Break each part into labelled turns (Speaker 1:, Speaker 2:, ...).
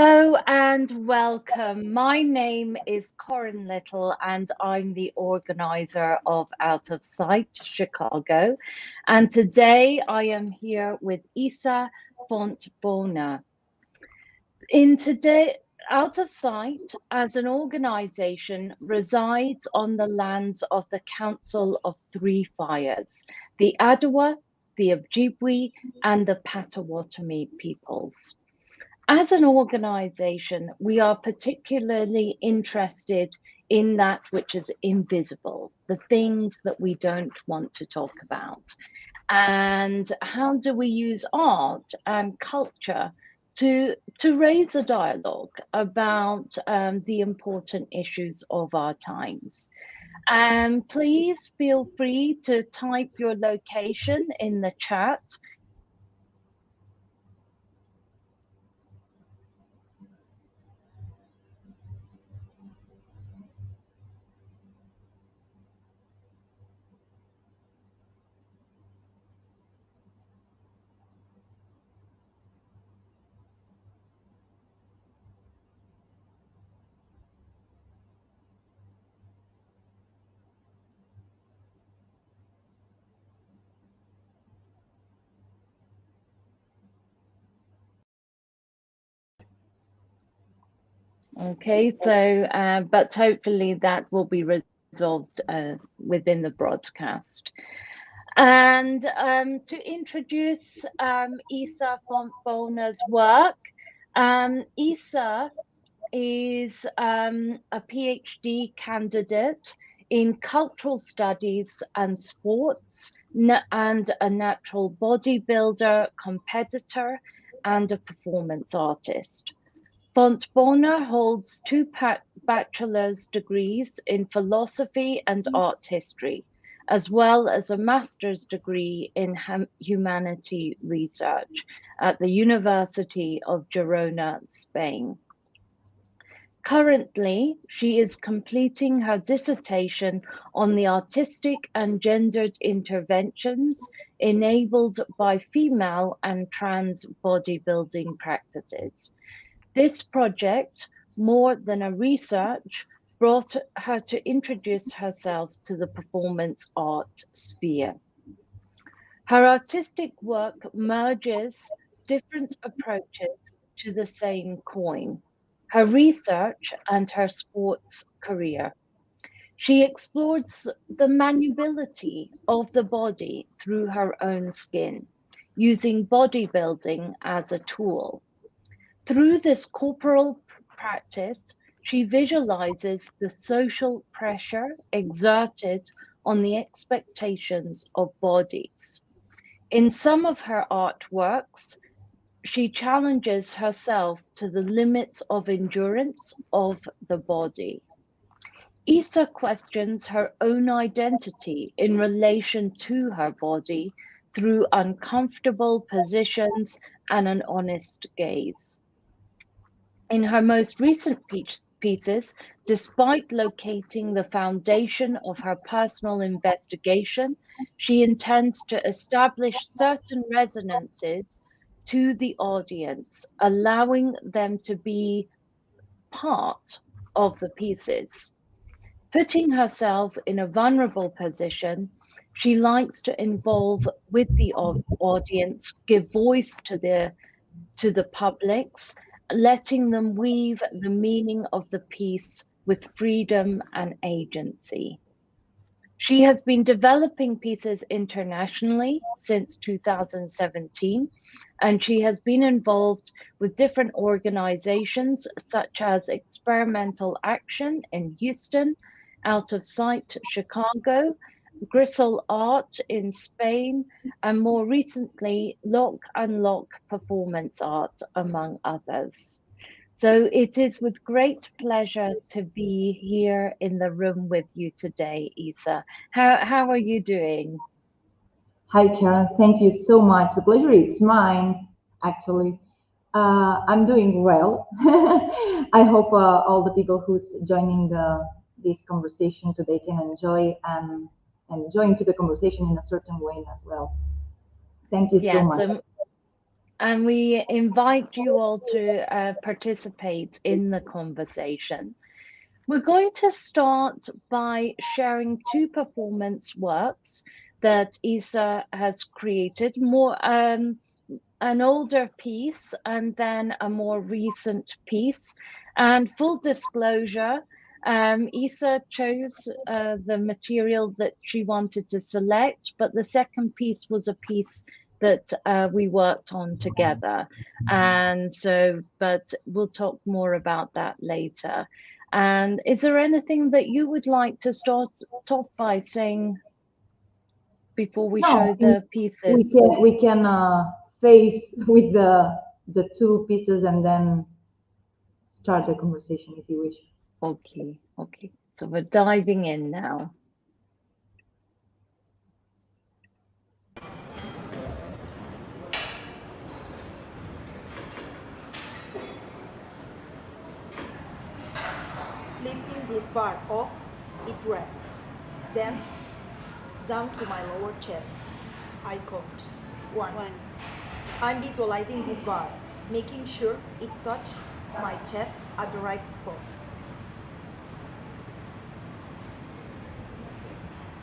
Speaker 1: Hello and welcome. My name is Carron Little and I'm the organizer of Out of Sight Chicago. And today I am here with Isa Fontbona. In today, Out of Sight as an organization resides on the lands of the Council of Three Fires, the Adwa, the Ojibwe, and the Potawatomi peoples. As an organization, we are particularly interested in that which is invisible, the things that we don't want to talk about. And how do we use art and culture to raise a dialogue about the important issues of our times? Please feel free to type your location in the chat. Okay, so, but hopefully that will be resolved within the broadcast. And to introduce Isa Fontbona's work, Isa is a PhD candidate in cultural studies and sports, and a natural bodybuilder, competitor, and a performance artist. Fontbona holds two bachelor's degrees in philosophy and art history, as well as a master's degree in humanity research at the University of Girona, Spain. Currently, she is completing her dissertation on the artistic and gendered interventions enabled by female and trans bodybuilding practices. This project, more than a research, brought her to introduce herself to the performance art sphere. Her artistic work merges different approaches to the same coin, her research and her sports career. She explores the malleability of the body through her own skin, using bodybuilding as a tool. Through this corporal practice, she visualizes the social pressure exerted on the expectations of bodies. In some of her artworks, she challenges herself to the limits of endurance of the body. Isa questions her own identity in relation to her body through uncomfortable positions and an honest gaze. In her most recent pieces, despite locating the foundation of her personal investigation, she intends to establish certain resonances to the audience, allowing them to be part of the pieces. Putting herself in a vulnerable position, she likes to involve with the audience, give voice to the publics, letting them weave the meaning of the piece with freedom and agency. She has been developing pieces internationally since 2017, and she has been involved with different organizations such as Experimental Action in Houston, Out of Sight Chicago, Gristle Art in Spain, and more recently, Lock Unlock Performance Art, among others. So it is with great pleasure to be here in the room with you today, Isa. How are you doing?
Speaker 2: Hi, Karen. Thank you so much. The pleasure is mine, actually. I'm doing well. I hope all the people who's joining this conversation today can enjoy and join to the conversation in a certain way as well. Thank you so much.
Speaker 1: and we invite you all to participate in the conversation. We're going to start by sharing two performance works that Isa has created, more an older piece and then a more recent piece. And full disclosure, Isa chose the material that she wanted to select, but the second piece was a piece that we worked on together. And so, but we'll talk more about that later. And is there anything that you would like to start off by saying before we show
Speaker 2: No,
Speaker 1: the
Speaker 2: we
Speaker 1: pieces?
Speaker 2: can face with the two pieces and then start the conversation if you wish.
Speaker 1: Okay, okay. So we're diving in now.
Speaker 3: Lifting this bar off, it rests. Then, down to my lower chest. I count. One. I'm visualizing this bar, making sure it touches my chest at the right spot.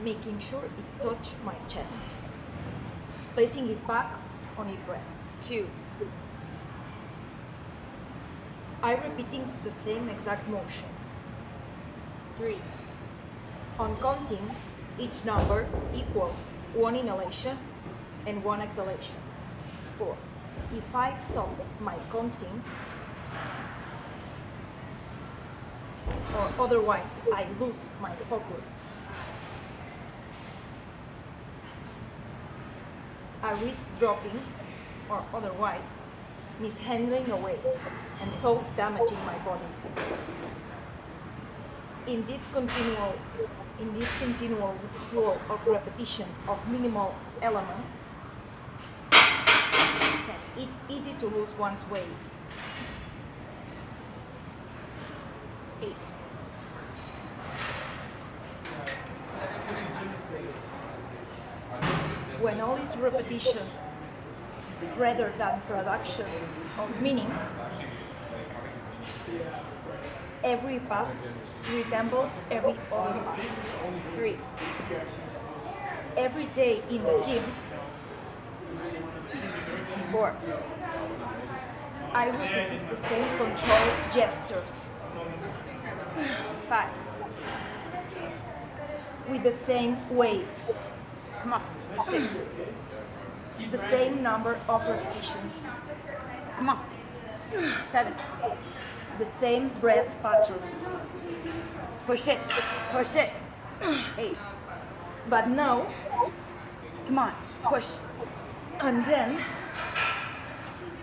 Speaker 3: Making sure it touches my chest. Placing it back on its rest. 2. I'm repeating the same exact motion. 3. On counting, each number equals 1 inhalation and 1 exhalation. 4. If I stop my counting, or otherwise I lose my focus, I risk dropping, or otherwise mishandling a weight, and so damaging my body. In this continual flow of repetition of minimal elements, it's easy to lose one's way. 8. When all is repetition rather than production of meaning, every path resembles every other path. 3. Every day in the gym. 4. I repeated the same control gestures. 5. With the same weights. Come on. 6. The same number of repetitions. Come on. 7. The same breath patterns. Push it. Push it. 8. But now, come on, push. And then,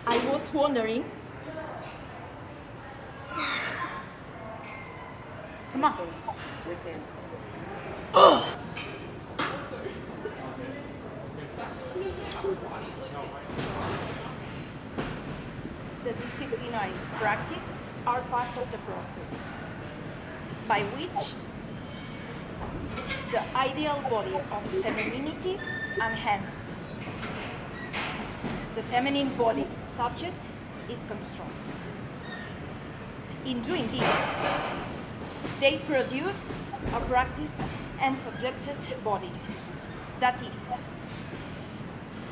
Speaker 3: I was wondering, come on. The disciplinary practice are part of the process, by which the ideal body of femininity and hence the feminine body subject is constructed. In doing this, they produce a practice and subjected body, that is,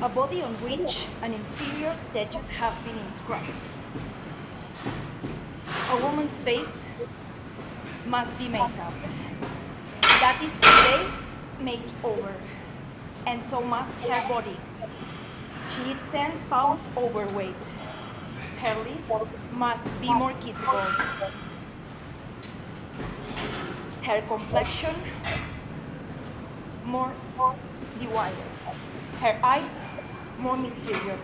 Speaker 3: a body on which an inferior status has been inscribed. A woman's face must be made up. That is to say, made over, and so must her body. She is 10 pounds overweight. Her lips must be more kissable. Her complexion more divided. Her eyes more mysterious.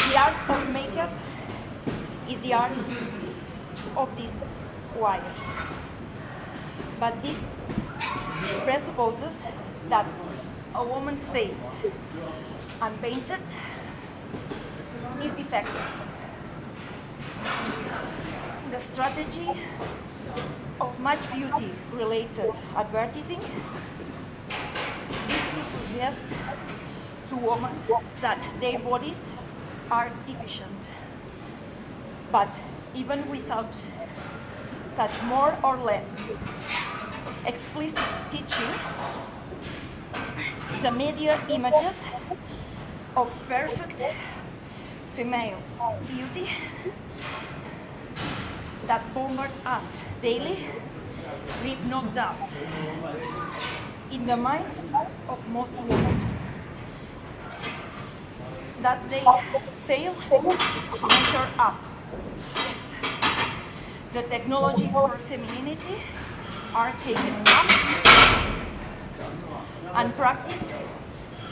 Speaker 3: The art of makeup is the art of these wires. But this presupposes that a woman's face, unpainted, is defective. The strategy of much beauty-related advertising is to suggest to women that their bodies are deficient. But even without such more or less explicit teaching, the media images of perfect female beauty that bombard us daily leave no doubt in the minds of most women that they fail to measure up. The technologies for femininity are taken up and practiced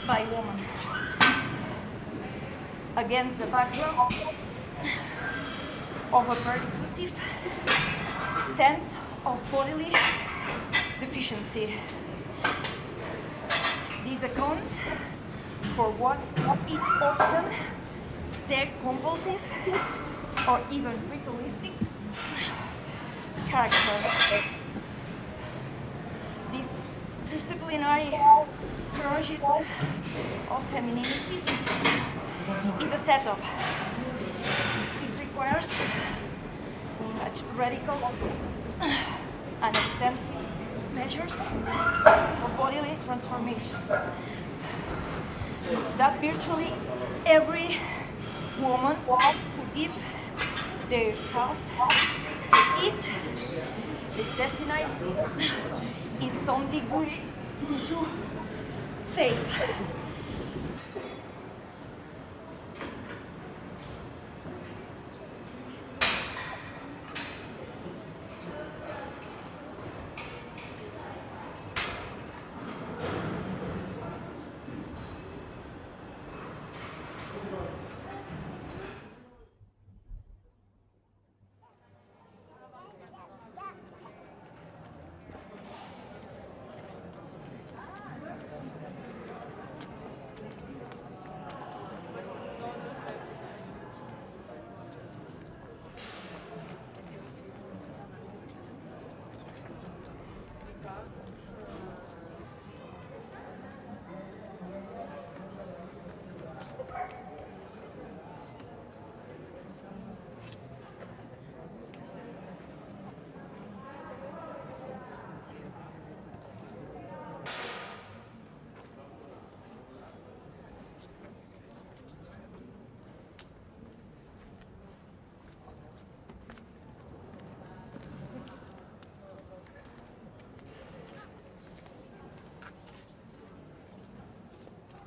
Speaker 3: by women against the backdrop of a pervasive sense of bodily deficiency. This accounts for what is often their compulsive or even ritualistic character. This disciplinary project of femininity is a setup. It requires such radical and extensive measures of bodily transformation that virtually every woman who gives themselves to it is destined in some degree to fail.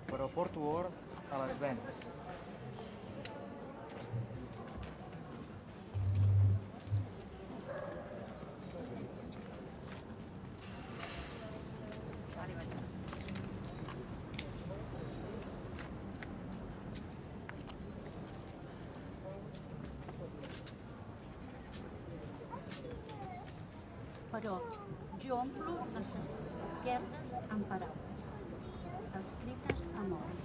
Speaker 4: Però porto or a les venes.
Speaker 5: Però jo omplo les esquerdes amb paraules, escrites a mort.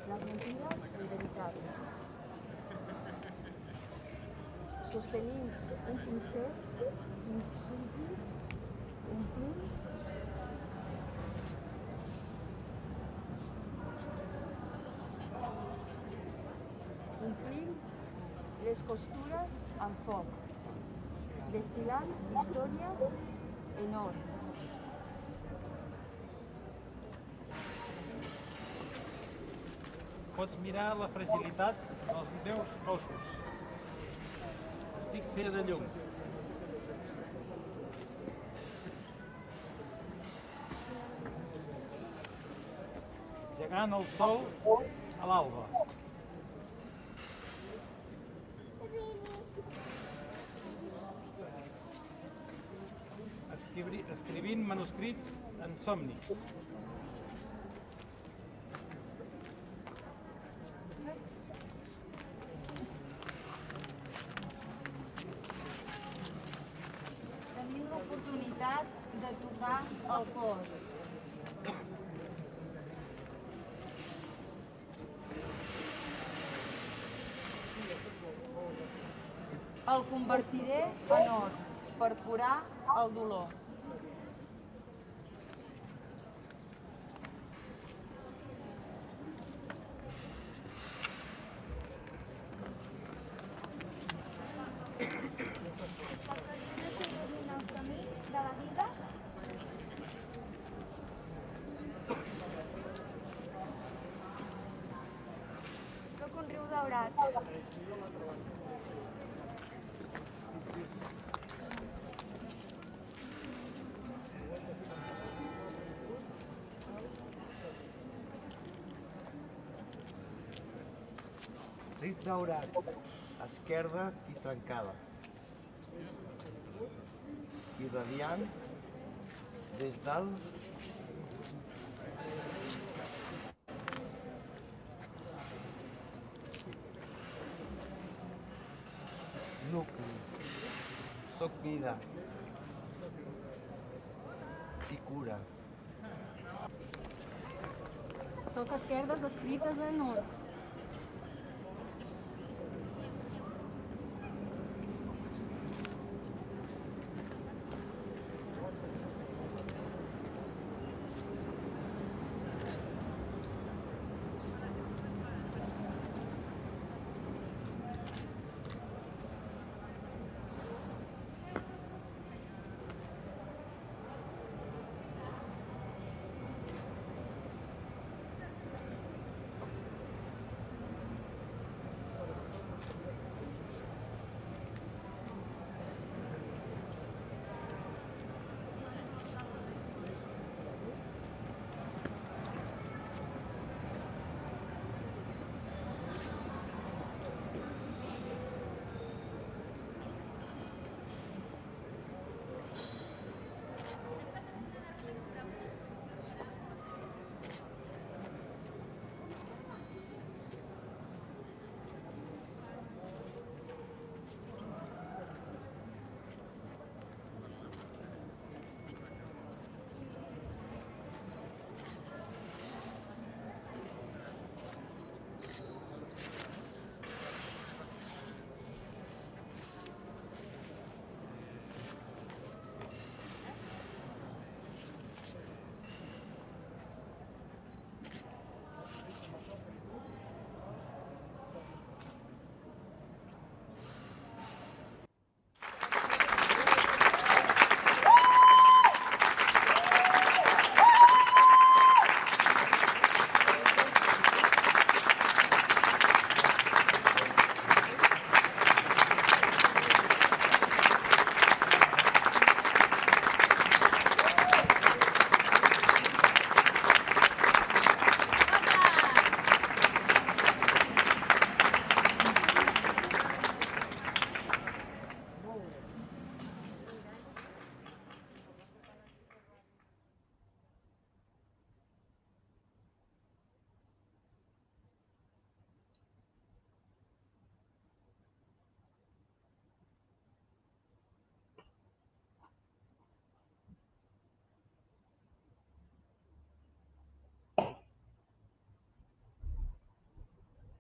Speaker 5: Las mentiras en veritables. Sostenint un cliché, un suïcidi, omplint les costures amb foc, destil·lant històries en or.
Speaker 6: Pots mirar la fragilitat dels meus ossos. Estic feta de llum. Gegant el sol a l'alba. Escrivint manuscrits en somnis.
Speaker 5: Tenim l'oportunitat de tocar el cos. El convertiré en or per curar el dolor.
Speaker 4: Dit daurat, esquerda i trencada. I radiant des dalt nucli. Soc vida i cura.
Speaker 7: Soc esquerdes escrites en or.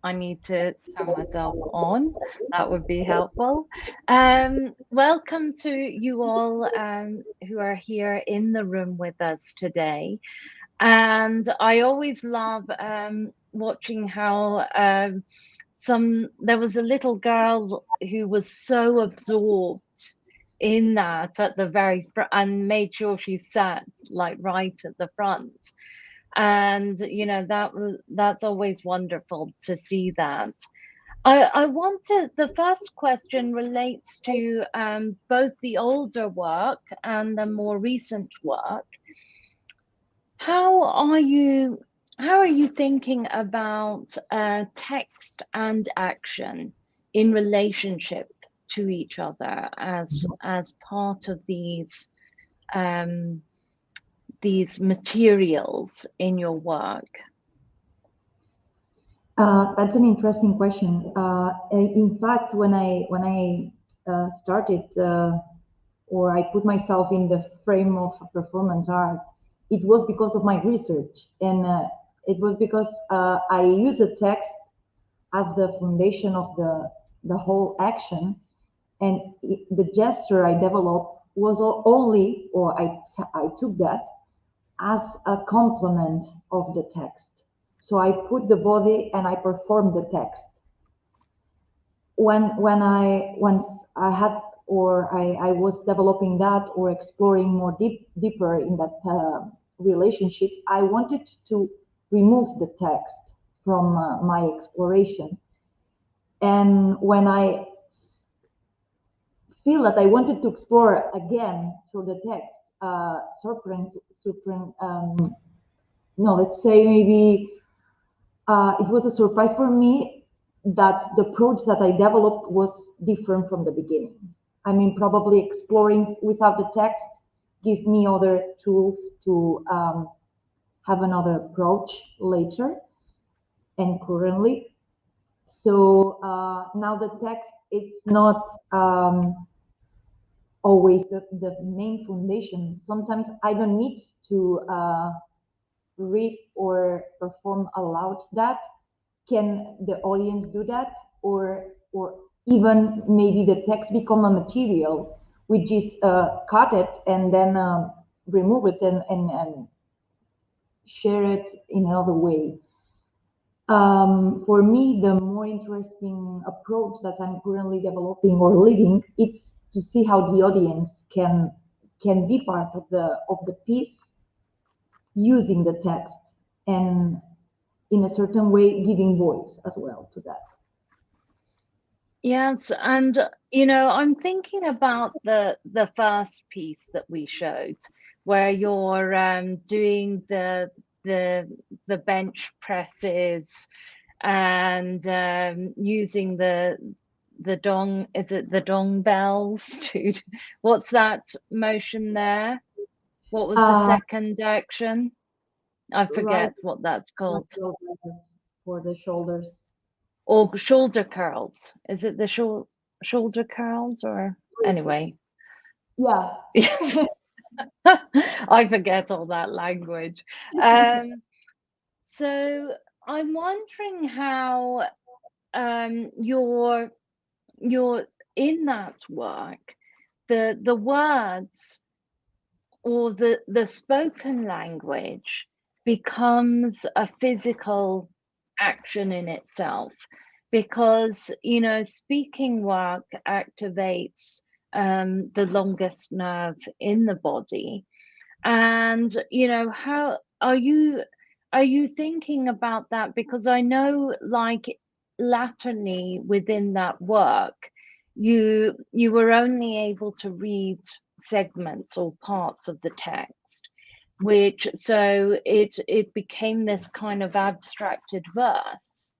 Speaker 1: I need to turn myself on. That would be helpful. Welcome to you all who are here in the room with us today. And I always love watching how there was a little girl who was so absorbed in that at the very front and made sure she sat like right at the front. And that's always wonderful to see that. I wanted the first question relates to both the older work and the more recent work. How are you thinking about text and action in relationship to each other as part of these materials in your work?
Speaker 2: That's an interesting question. In fact, when I started or I put myself in the frame of performance art, it was because of my research, and it was because I used the text as the foundation of the whole action, and the gesture I developed was only, or I took that as a complement of the text. So I put the body and I performed the text. Once I had or I was developing that or exploring more deeper in that relationship, I wanted to remove the text from my exploration. And when I feel that I wanted to explore again through the text, no, let's say maybe it was a surprise for me that the approach that I developed was different from the beginning. I mean, probably exploring without the text give me other tools to have another approach later and currently. So now the text, it's not always the main foundation. Sometimes I don't need to read or perform aloud that. Can the audience do that? Or even maybe the text become a material which is cut it and then remove it and share it in another way. For me, the more interesting approach that I'm currently developing or living, it's to see how the audience can be part of the piece using the text and in a certain way giving voice as well to that.
Speaker 1: Yes, and I'm thinking about the first piece that we showed, where you're doing the bench presses and using the dong, is it the dong bells to what's that motion there? What was the second action? I forget what that's called.
Speaker 2: For the shoulders.
Speaker 1: Or shoulder curls. Is it the shoulder curls or anyway?
Speaker 2: Yeah.
Speaker 1: I forget all that language. So I'm wondering how you're in that work, the words or the spoken language becomes a physical action in itself, because speaking work activates the longest nerve in the body. And how are you thinking about that? Because I know, like, latterly within that work, you were only able to read segments or parts of the text, which so it became this kind of abstracted verse,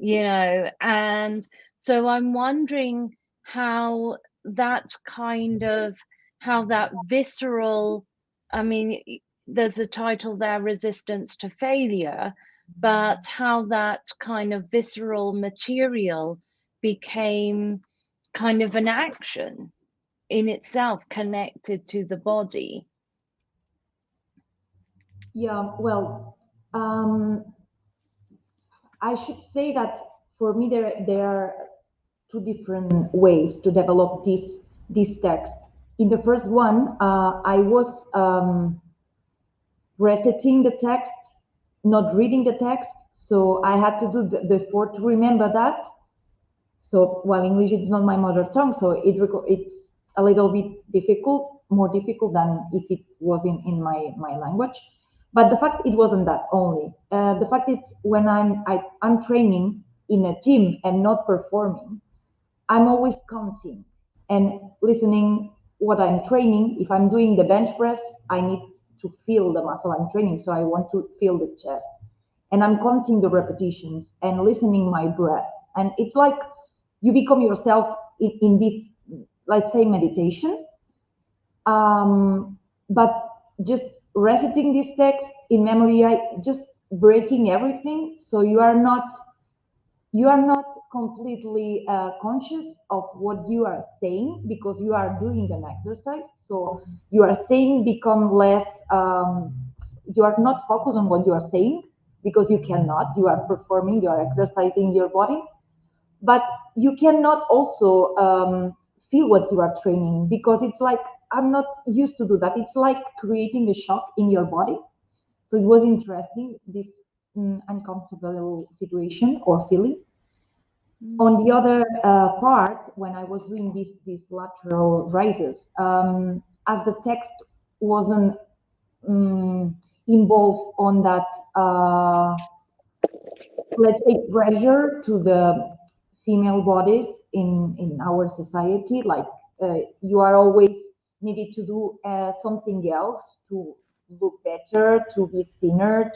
Speaker 1: and so I'm wondering how how that visceral, I mean, there's a title there, Resistance to Failure, but how that kind of visceral material became kind of an action in itself connected to the body.
Speaker 2: Yeah, well, I should say that for me there are two different ways to develop this text. In the first one, I was reciting the text, not reading the text, so I had to do the effort to remember that. So while English is not my mother tongue, so it's a little bit difficult, more difficult than if it was in my language. But the fact it wasn't that only. The fact is when I'm training in a gym and not performing, I'm always counting and listening what I'm training. If I'm doing the bench press, I need to feel the muscle I'm training, so I want to feel the chest. And I'm counting the repetitions and listening my breath. And it's like you become yourself in this, let's say, meditation. But just reciting this text in memory, I just breaking everything, so you are not completely conscious of what you are saying, because you are doing an exercise. So you are saying become less, you are not focused on what you are saying, because you cannot, you are performing, you are exercising your body, but you cannot also feel what you are training, because it's like, I'm not used to do that. It's like creating a shock in your body. So it was interesting, this uncomfortable situation or feeling. On the other part, when I was doing these lateral raises, as the text wasn't involved on that, let's say, pressure to the female bodies in our society. Like you are always needed to do something else to look better, to be thinner,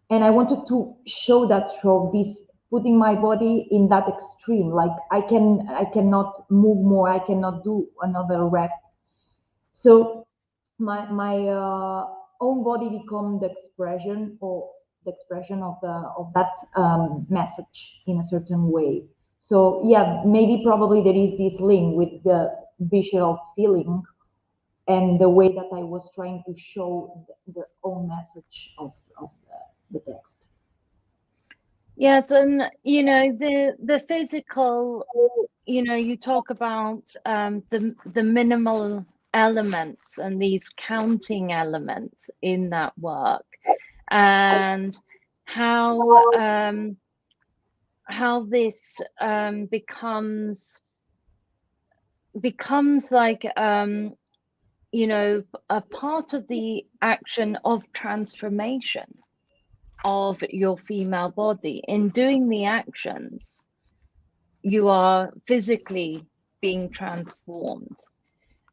Speaker 2: and I wanted to show that through this, putting my body in that extreme. Like I cannot move more, I cannot do another rep. So my own body become the expression, or the expression of that message in a certain way. So yeah, maybe probably there is this link with the visual feeling and the way that I was trying to show the own message of the text.
Speaker 1: Yes, and the physical, you talk about the minimal elements and these counting elements in that work, and how this becomes like a part of the action of transformation of your female body. In doing the actions, you are physically being transformed.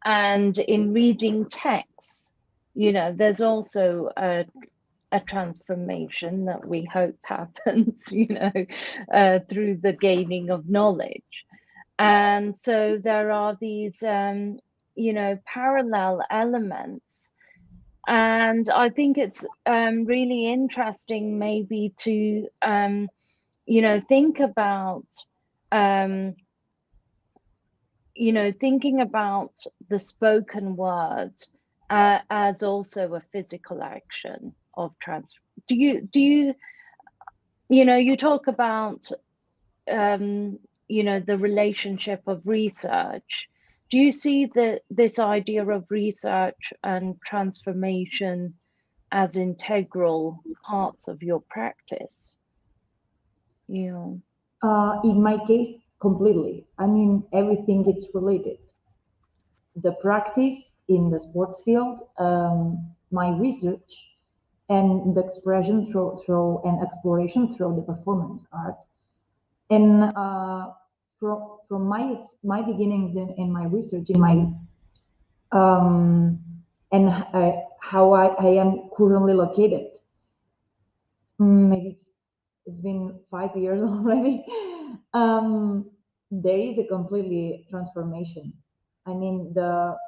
Speaker 1: And in reading texts, there's also a transformation that we hope happens, through the gaining of knowledge. And so there are these, parallel elements. And I think it's really interesting, maybe, to, think about, thinking about the spoken word as also a physical action of you talk about the relationship of research. Do you see this idea of research and transformation as integral parts of your practice?
Speaker 2: In my case, completely. I mean, everything is related. The practice in the sports field, my research, and the expression through and exploration through the performance art. And from my beginnings in my research, in my and how I am currently located. Maybe it's been 5 years already. There is a completely transformation. I mean, the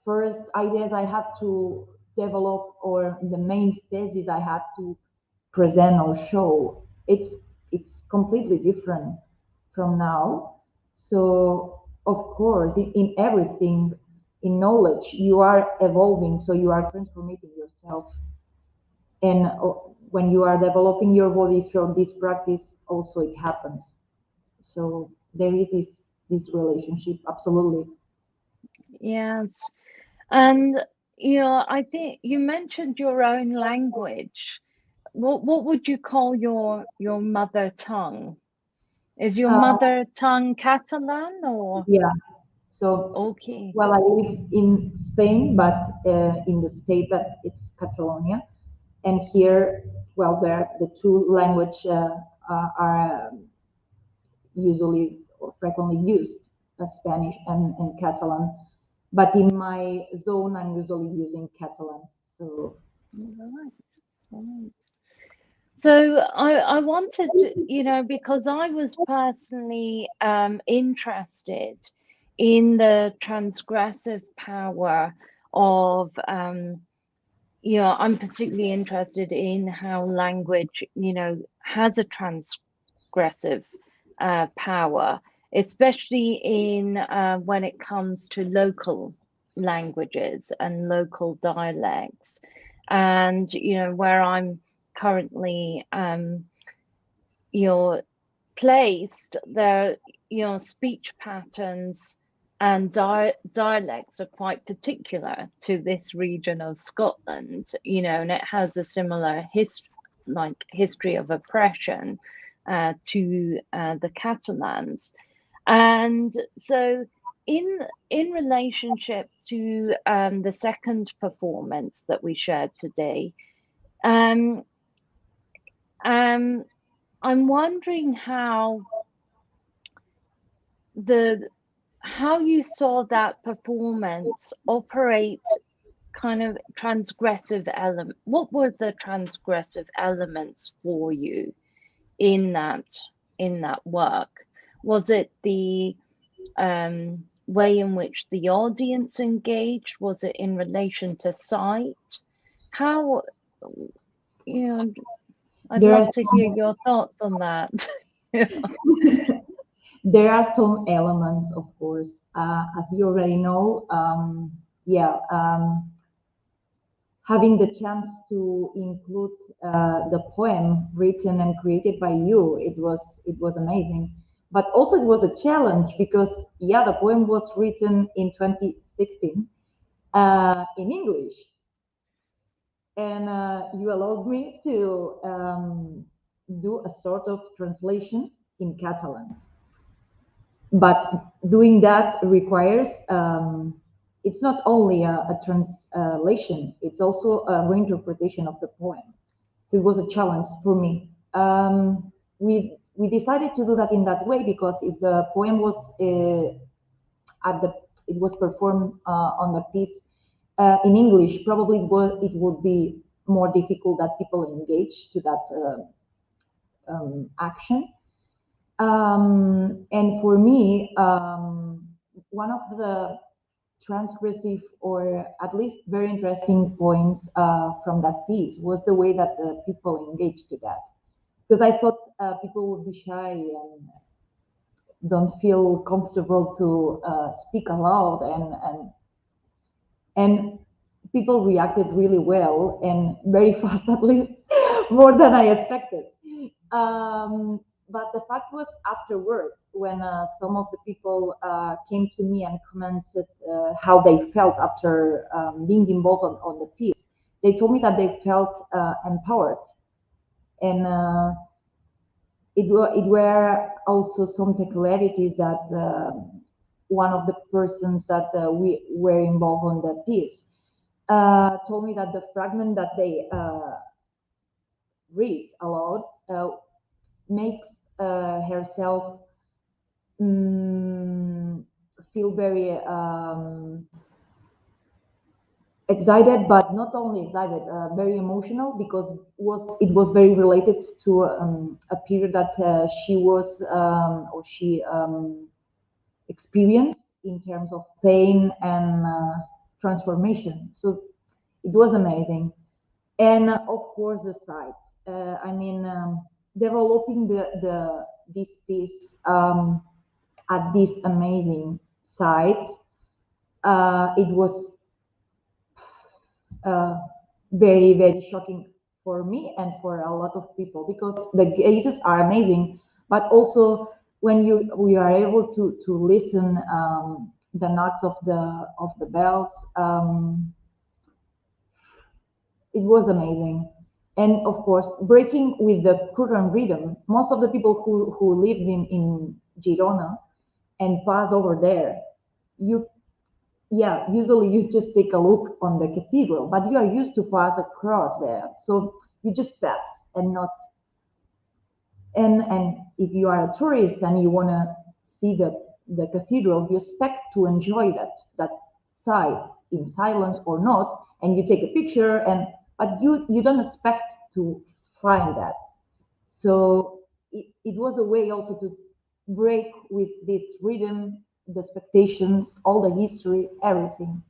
Speaker 2: first ideas I had to develop, or the main thesis I had to present or show, it's completely different from now. So of course, in everything, in knowledge, you are evolving, so you are transforming yourself. And when you are developing your body through this practice, also it happens. So there is this relationship, absolutely.
Speaker 1: Yes. And I think you mentioned your own language. What would you call your mother tongue? Is your mother tongue Catalan or?
Speaker 2: Yeah. So,
Speaker 1: okay.
Speaker 2: well, I live in Spain, but in the state that it's Catalonia, and here, well, the two language are usually or frequently used, Spanish and Catalan. But in my zone, I'm usually using Catalan. So.
Speaker 1: Right. Right. So I wanted to, because I was personally interested in the transgressive power of, I'm particularly interested in how language, has a transgressive power, especially in when it comes to local languages and local dialects. And, where I'm currently placed, there speech patterns and dialects are quite particular to this region of Scotland, and it has a similar history of oppression to the Catalans. And so in relationship to the second performance that we shared today, I'm wondering how how you saw that performance operate kind of transgressive element. What were the transgressive elements for you in that work? Was it the way in which the audience engaged? Was it in relation to sight? How, you know, I'd love to hear your thoughts on that.
Speaker 2: There are some elements, of course, as you already know. Having the chance to include the poem written and created by you, it was amazing. But also it was a challenge because the poem was written in 2016 in English, and you allowed me to do a sort of translation in Catalan. But doing that requires it's not only a translation, it's also a reinterpretation of the poem. So it was a challenge for me. We decided to do that in that way because if the poem was it was performed on the piece in English, probably it would be more difficult that people engage to that action. And for me, one of the transgressive or at least very interesting points from that piece was the way that the people engaged to that. Because I thought people would be shy and don't feel comfortable to speak aloud, and people reacted really well and very fast, at least more than I expected. But the fact was afterwards, when some of the people came to me and commented how they felt after being involved on the piece, they told me that they felt empowered. And it were also some peculiarities that one of the persons that we were involved on the piece told me that the fragment that they read aloud makes herself feel very excited, but not only excited, very emotional, because it was very related to a period that she was or she experienced in terms of pain and transformation. So it was amazing. And of course the site. I mean, developing this piece at this amazing site, it was very, very shocking for me and for a lot of people, because the cases are amazing, but also when we are able to listen the knocks of the bells, it was amazing. And of course, breaking with the current rhythm. Most of the people who lives in Girona and pass over there, usually you just take a look on the cathedral, but you are used to pass across there. So you just pass and not, and if you are a tourist and you want to see the cathedral, you expect to enjoy that site in silence or not, and you take a picture, but you don't expect to find that. So it was a way also to break with this rhythm, the expectations, all the history, everything.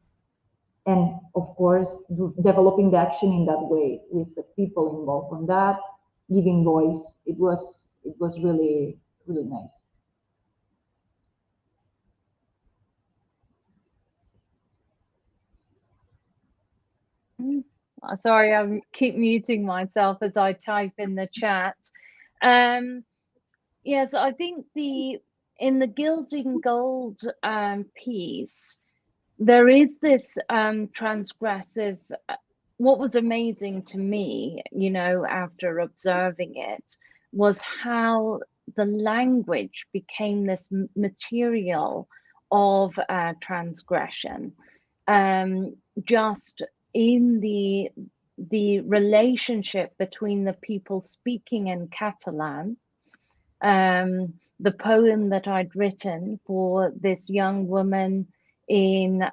Speaker 2: And of course, developing the action in that way with the people involved on that, giving voice. It was really, really nice.
Speaker 1: Sorry, I keep muting myself as I type in the chat. Yes, I think in the Gilding Gold piece, there is this transgressive. What was amazing to me, after observing it, was how the language became this material of transgression. Just in the relationship between the people speaking in Catalan, the poem that I'd written for this young woman in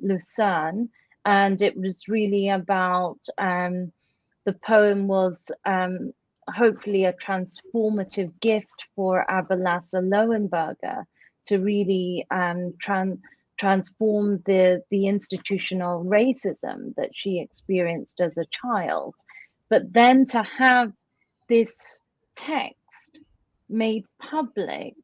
Speaker 1: Lucerne, and it was really about the poem was hopefully a transformative gift for Abalasa Lowenberger to really transform the institutional racism that she experienced as a child. But then to have this text made public,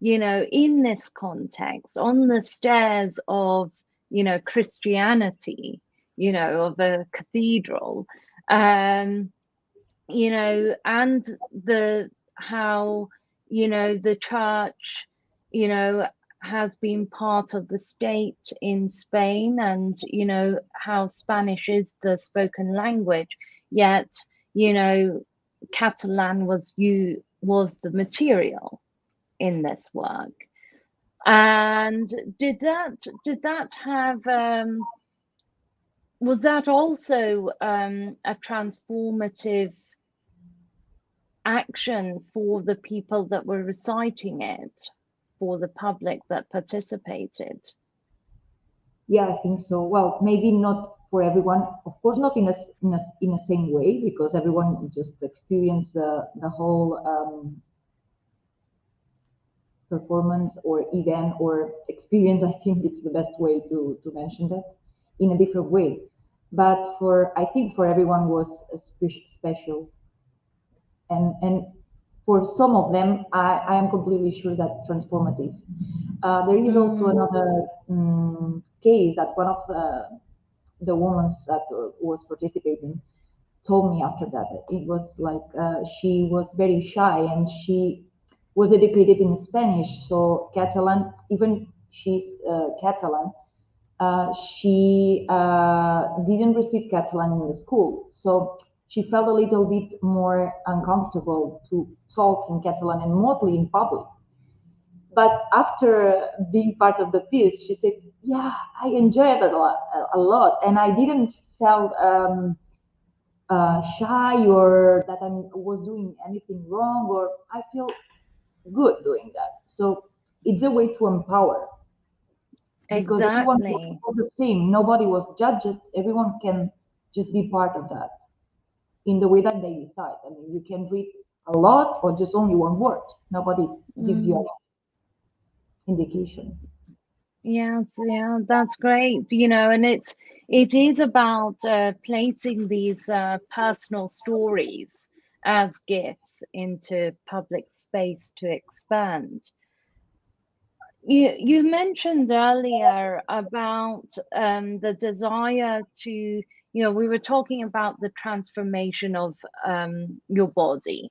Speaker 1: you know, in this context, on the stairs of, you know, Christianity, you know, of a cathedral, you know, and the how, you know, the church, you know, has been part of the state in Spain, and you know how Spanish is the spoken language, yet you know Catalan was the material in this work. And did that have was that also a transformative action for the people that were reciting it, for the public that participated?
Speaker 2: Yeah, I think so. Well, maybe not for everyone. Of course, not in a same way, because everyone just experienced the whole performance or event or experience. I think it's the best way to mention that, in a different way. But I think for everyone was special, and for some of them, I am completely sure that transformative. There is also another case that one of the women that was participating told me after that. It was like she was very shy and she was educated in Spanish, so Catalan, even she's Catalan, she didn't receive Catalan in the school. So she felt a little bit more uncomfortable to talk in Catalan and mostly in public. But after being part of the piece, she said, "Yeah, I enjoyed it a lot, and I didn't felt shy or that I was doing anything wrong, or I feel good doing that." So it's a way to empower, because everyone
Speaker 1: Exactly.
Speaker 2: was the same. Nobody was judged. Everyone can just be part of that in the way that they decide. I mean, you can read a lot or just only one word. Nobody gives you
Speaker 1: Mm.
Speaker 2: an indication.
Speaker 1: Yes, yeah, that's great. You know, and it is about placing these personal stories as gifts into public space to expand. You mentioned earlier about the desire to, you know, we were talking about the transformation of your body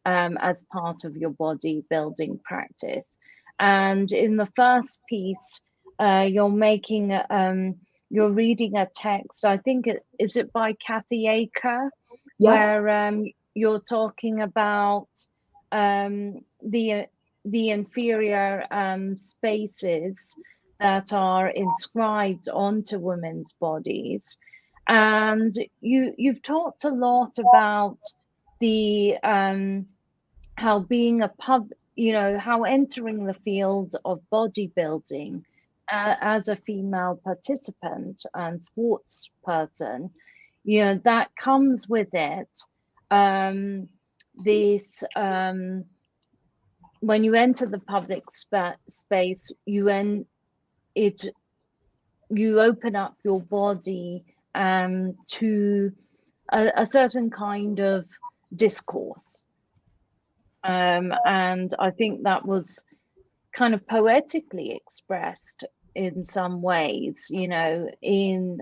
Speaker 1: as part of your bodybuilding practice. And in the first piece, you're reading a text. I think is it by Kathy Aker,
Speaker 2: Yeah.
Speaker 1: where you're talking about the inferior spaces that are inscribed onto women's bodies, and you've talked a lot about the how being a you know, how entering the field of bodybuilding as a female participant and sports person, you know, that comes with it this when you enter the public space, it you open up your body to a certain kind of discourse. And I think that was kind of poetically expressed in some ways, you know, in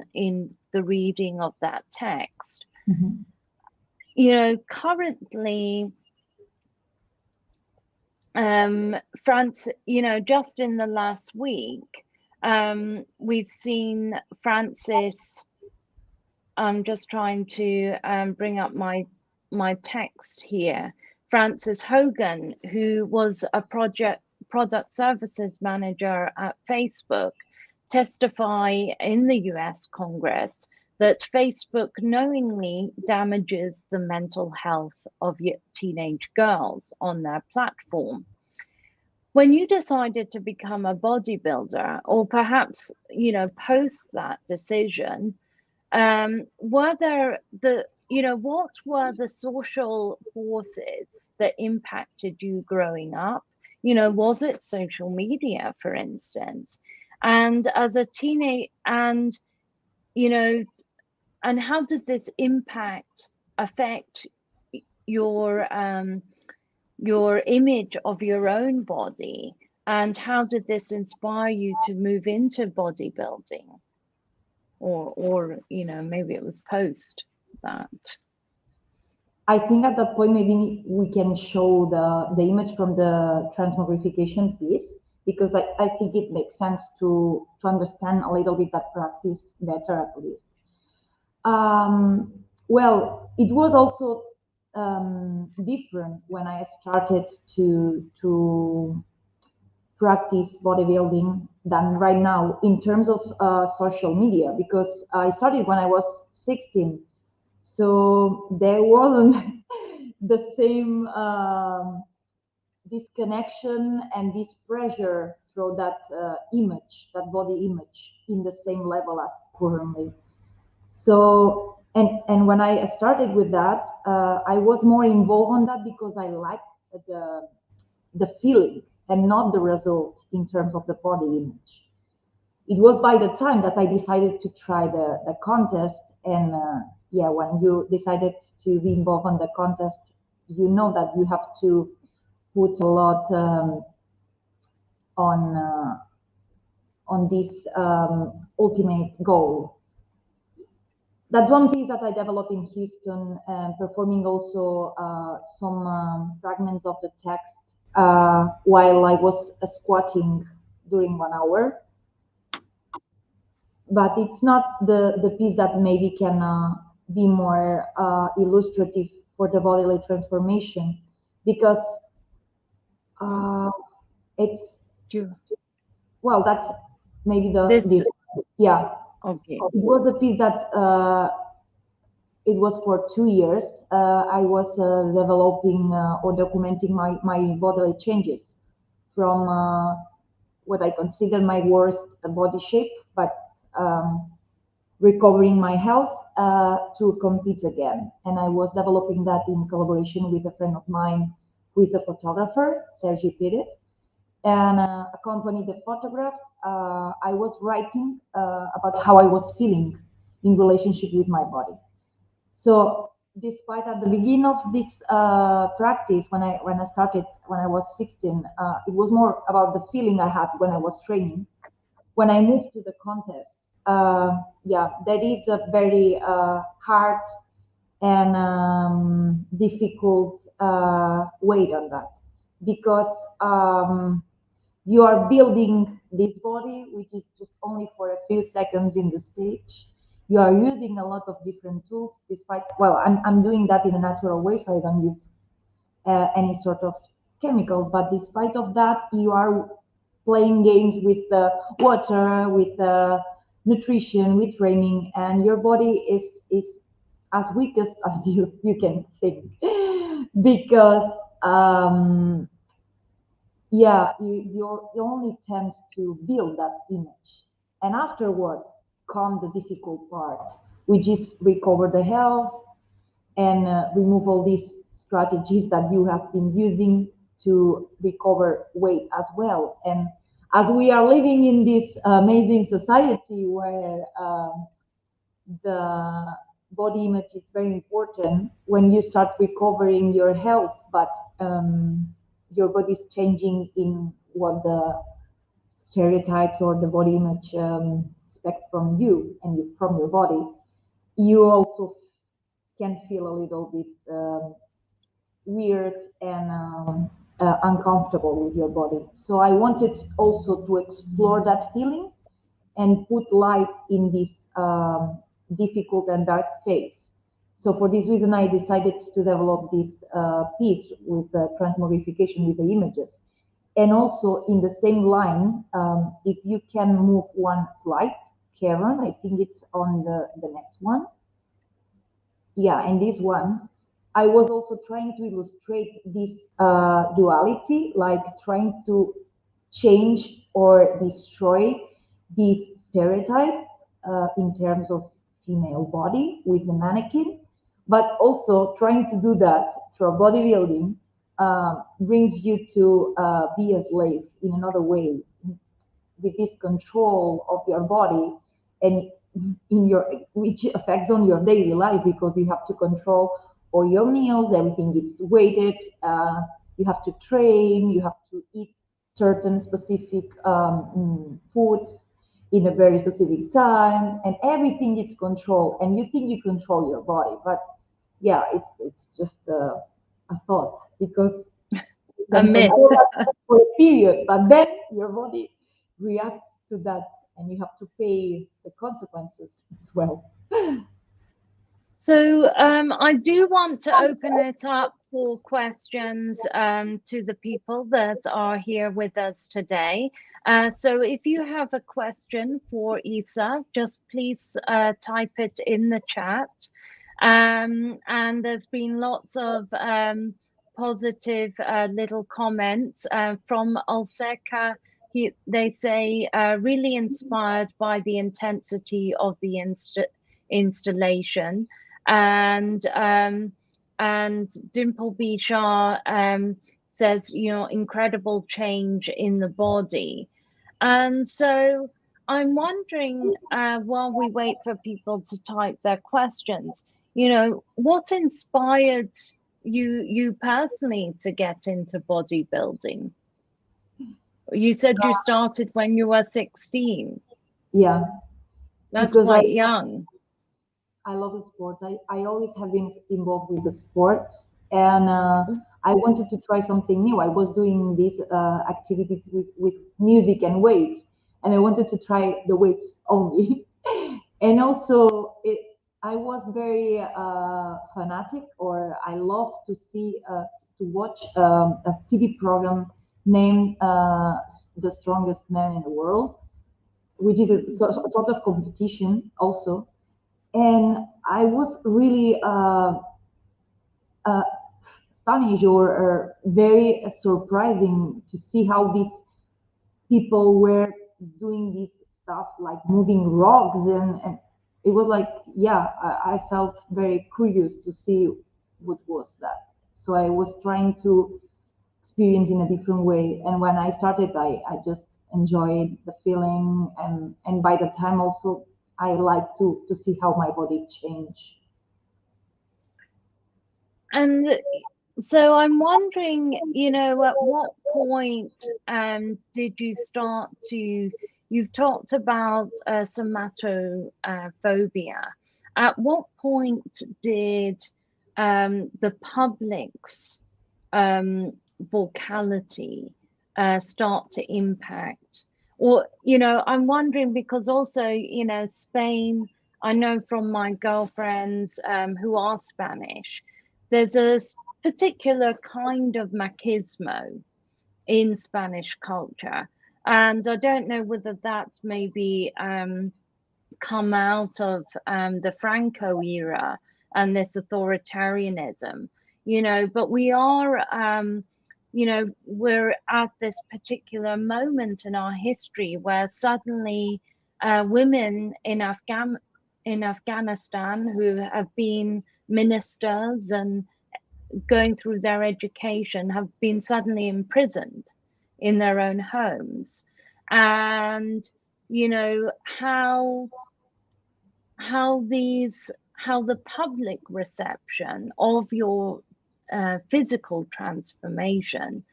Speaker 1: the reading of that text.
Speaker 2: Mm-hmm.
Speaker 1: You know, currently, France, you know, just in the last week, we've seen Francis. I'm just trying to bring up my text here. Frances Hogan, who was a product services manager at Facebook, testify in the US Congress that Facebook knowingly damages the mental health of teenage girls on their platform. when you decided to become a bodybuilder, or perhaps, post that decision, were there what were the social forces that impacted you growing up? Was it social media, for instance? And as a teenage, you know, and how did this affect your image of your own body? And how did this inspire you to move into bodybuilding? Or maybe it was post that.
Speaker 2: I think at that point maybe we can show the image from the transmogrification piece, because I think it makes sense to understand a little bit that practice better at least. Well, it was also different when I started to practice bodybuilding than right now in terms of social media, because I started when I was 16, so there wasn't the same disconnection and this pressure through that image, that body image, in the same level as currently. So, and when I started with that, I was more involved on that because I liked the feeling and not the result in terms of the body image. It was by the time that I decided to try the contest, and yeah, when you decided to be involved on the contest, you know that you have to put a lot on this ultimate goal. That's one piece that I developed in Houston, performing also some fragments of the text while I was squatting during 1 hour. But it's not the piece that maybe can be more illustrative for the bodily transformation, because it's, well, that's maybe this, yeah.
Speaker 1: Okay.
Speaker 2: It was a piece that it was for 2 years. I was developing or documenting my bodily changes from what I consider my worst body shape, but recovering my health to compete again. And I was developing that in collaboration with a friend of mine who is a photographer, Sergi Pérez, and accompanied the photographs. I was writing about how I was feeling in relationship with my body. So despite at the beginning of this practice, when I started when I was 16, it was more about the feeling I had when I was training. When I moved to the contest, yeah, that is a very hard and difficult weight on that, because you are building this body, which is just only for a few seconds in the stage. You are using a lot of different tools, despite, well, I'm doing that in a natural way, so I don't use any sort of chemicals, but despite of that, you are playing games with the water, with the nutrition, with training, and your body is as weak as you can think, because yeah, you only tend to build that image, and afterward come the difficult part, which is recover the health and remove all these strategies that you have been using to recover weight as well. And as we are living in this amazing society where the body image is very important, when you start recovering your health, but your body is changing in what the stereotypes or the body image expect from you and from your body, you also can feel a little bit weird and uncomfortable with your body. So I wanted also to explore that feeling and put light in this difficult and dark phase. So for this reason, I decided to develop this piece with transmogrification with the images. And also in the same line, if you can move one slide, Karen, I think it's on the next one. Yeah, and this one, I was also trying to illustrate this duality, like trying to change or destroy this stereotype in terms of female body with the mannequin, but also trying to do that through bodybuilding brings you to be a slave in another way, with this control of your body and in your, which affects on your daily life, because you have to control all your meals, everything gets weighted, you have to train, you have to eat certain specific foods in a very specific time, and everything is controlled, and you think you control your body, but yeah, it's just a thought, because you
Speaker 1: A
Speaker 2: can
Speaker 1: myth.
Speaker 2: control that for a period, but then your body reacts to that, and you have to pay the consequences as well.
Speaker 1: So I do want to open it up for questions to the people that are here with us today. So if you have a question for Isa, just please type it in the chat. And there's been lots of positive little comments from Alseka. They say, really inspired by the intensity of the installation. And Dimple Bishar says, you know, incredible change in the body. And so I'm wondering, while we wait for people to type their questions, you know, what inspired you personally to get into bodybuilding? You said you started when you were 16.
Speaker 2: Yeah,
Speaker 1: That's
Speaker 2: because
Speaker 1: quite young.
Speaker 2: I love the sports. I always have been involved with the sports, and I wanted to try something new. I was doing these activities with music and weights, and I wanted to try the weights only. And also, I was very fanatic, or I love to see, to watch a TV program named The Strongest Man in the World, which is a sort of competition also. And I was really astonished, or very surprising to see how these people were doing this stuff, like moving rocks, and it was like, yeah, I felt very curious to see what was that. So I was trying to experience in a different way, and when I started, I just enjoyed the feeling, and by the time also I like to see how my body changed.
Speaker 1: And so I'm wondering, you know, at what point did you start to, you've talked about somatophobia. At what point did the public's vocality start to impact? Or, you know, I'm wondering because also, you know, Spain, I know from my girlfriends who are Spanish, there's a particular kind of machismo in Spanish culture. And I don't know whether that's maybe come out of the Franco era and this authoritarianism, you know, but we are, you know, we're at this particular moment in our history where suddenly women in Afghanistan who have been ministers and going through their education have been suddenly imprisoned in their own homes. And you know how the public reception of your physical transformation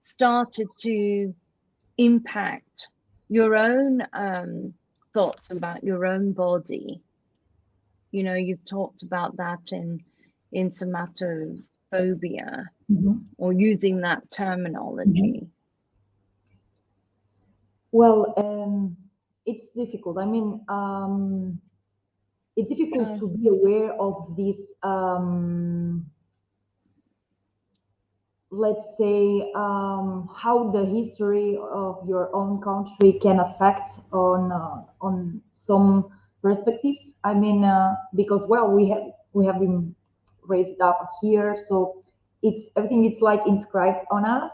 Speaker 1: started to impact your own thoughts about your own body. You know, you've talked about that in somatophobia, or using that terminology.
Speaker 2: Well, it's difficult. I mean, it's difficult to be aware of this, let's say, how the history of your own country can affect on some perspectives. I mean, because well, we have been raised up here, so it's everything. It's like inscribed on us.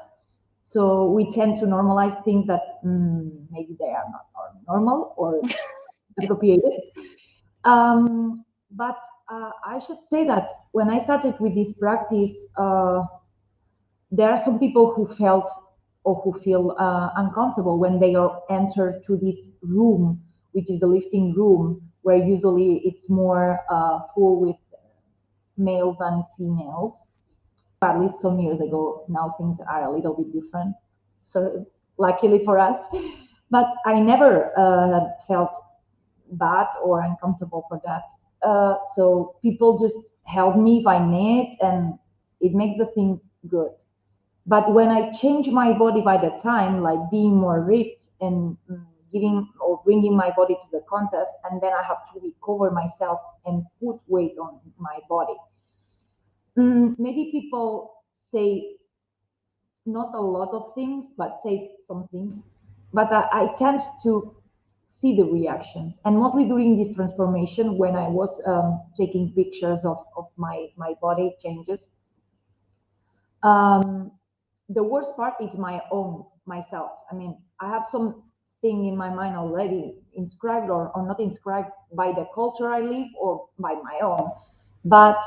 Speaker 2: So we tend to normalize things that maybe they are not normal or appropriated. But I should say that when I started with this practice, there are some people who felt or who feel uncomfortable when they are enter to this room, which is the lifting room, where usually it's more full with males than females. At least some years ago, now things are a little bit different. So luckily for us, but I never felt bad or uncomfortable for that. So people just help me if I need, and it makes the thing good. But when I change my body by the time, like being more ripped and giving or bringing my body to the contest, and then I have to recover myself and put weight on my body. Maybe people say not a lot of things, but say some things. But I tend to see the reactions, and mostly during this transformation, when I was taking pictures of my body changes. Um, the worst part is my own myself. I mean, I have some thing in my mind already inscribed or not inscribed by the culture I live or by my own, but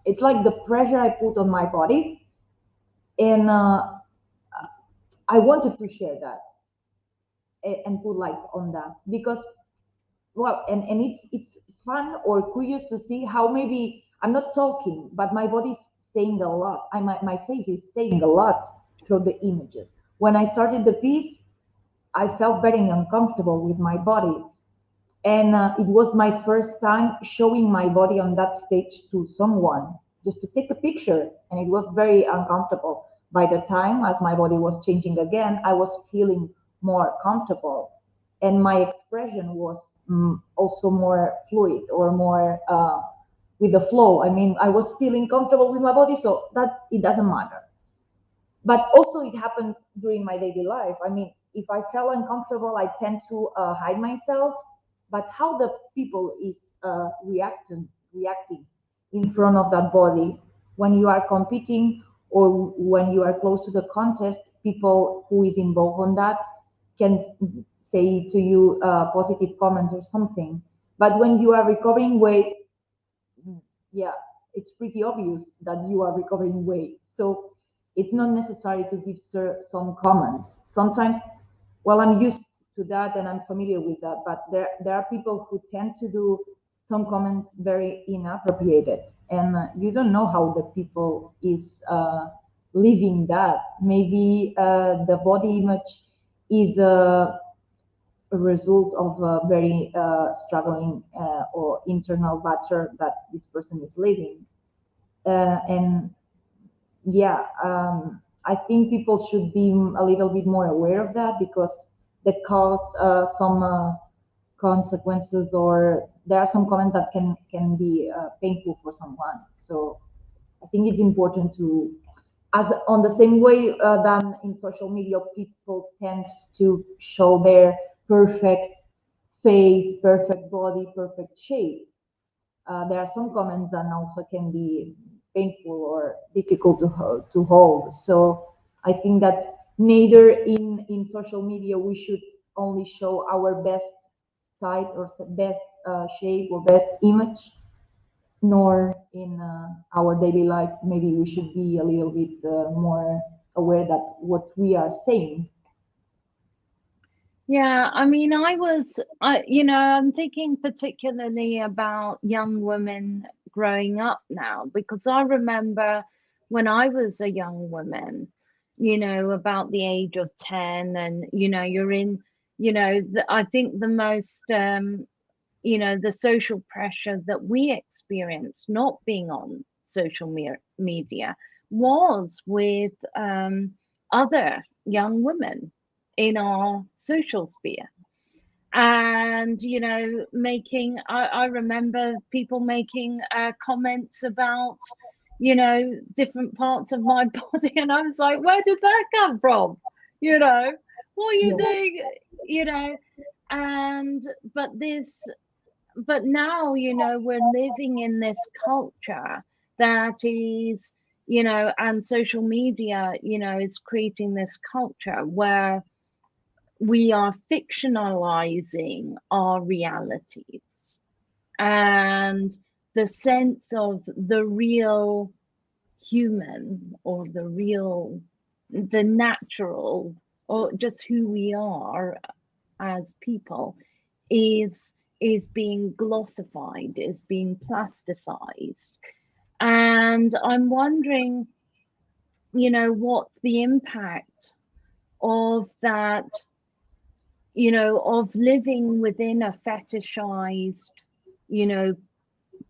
Speaker 2: it's like the pressure I put on my body, and I wanted to share that and put light on that because well, and it's fun or curious to see how maybe I'm not talking, but my body's saying a lot. My face is saying a lot through the images. When I started the piece, I felt very uncomfortable with my body, and it was my first time showing my body on that stage to someone just to take a picture, and it was very uncomfortable. By the time as my body was changing again, I was feeling more comfortable, and my expression was also more fluid or more with the flow. I mean, I was feeling comfortable with my body, so that it doesn't matter. But also it happens during my daily life. I mean, if I feel uncomfortable, I tend to hide myself. But how the people is reacting in front of that body when you are competing or when you are close to the contest, people who is involved on that can say to you positive comments or something. But when you are recovering weight, yeah, it's pretty obvious that you are recovering weight. So it's not necessary to give some comments. Sometimes, well, I'm used to that and I'm familiar with that, but there are people who tend to do some comments very inappropriate, and you don't know how the people is living that. Maybe the body image is a result of a very struggling or internal battle that this person is living. And yeah, I think people should be a little bit more aware of that because that cause some consequences, or there are some comments that can be painful for someone. So I think it's important to, as on the same way than in social media, people tend to show their perfect face, perfect body, perfect shape. There are some comments that also can be painful or difficult to hold. So I think that neither in social media we should only show our best side or best shape or best image, nor in our daily life. Maybe we should be a little bit more aware that what we are saying.
Speaker 1: Yeah, I mean, I'm thinking particularly about young women growing up now, because I remember when I was a young woman, about the age of 10, and, you're in, I think the most, the social pressure that we experienced not being on social media was with other young women in our social sphere. And, I remember people making comments about, different parts of my body. And I was like, where did that come from? What are you
Speaker 2: Yeah.
Speaker 1: doing? You know, and, but now, we're living in this culture that is, you know, and social media, you know, is creating this culture where we are fictionalizing our realities, and the sense of the real human, or the natural, or just who we are as people is being glossified, is being plasticized. And I'm wondering, you know, what the impact of that, you know, of living within a fetishized, you know,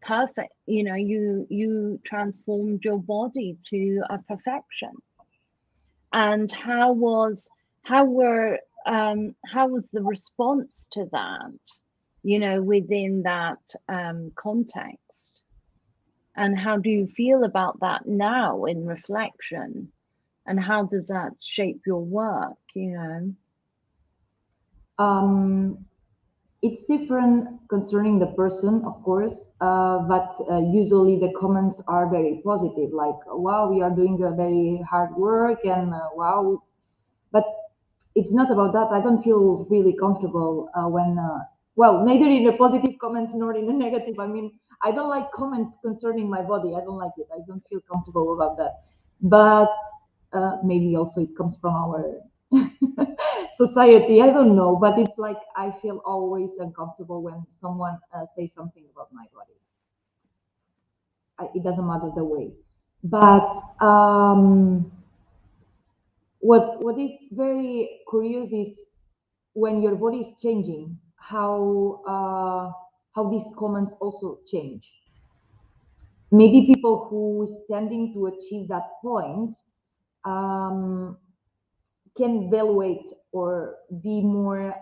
Speaker 1: perfect, you know, you transformed your body to a perfection. And how was the response to that, you know, within that context? And how do you feel about that now in reflection? And how does that shape your work, you know?
Speaker 2: It's different concerning the person, of course, but usually the comments are very positive, like, wow, we are doing a very hard work, and wow. But it's not about that. I don't feel really comfortable when, well, neither in the positive comments nor in the negative. I mean, I don't like comments concerning my body. I don't like it. I don't feel comfortable about that. But maybe also it comes from our society. I don't know. But it's like I feel always uncomfortable when someone says something about my body. It doesn't matter the way. But what is very curious is when your body is changing, how these comments also change. Maybe people who is tending to achieve that point um, can evaluate or be more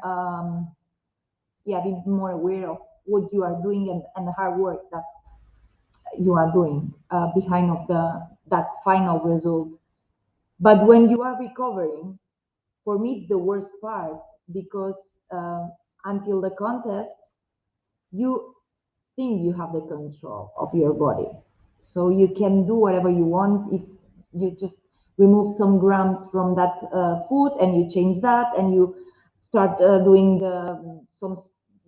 Speaker 2: be more aware of what you are doing, and the hard work that you are doing behind of that final result. But when you are recovering, for me it's the worst part, because until the contest you think you have the control of your body, so you can do whatever you want. If you just remove some grams from that food, and you change that, and you start doing some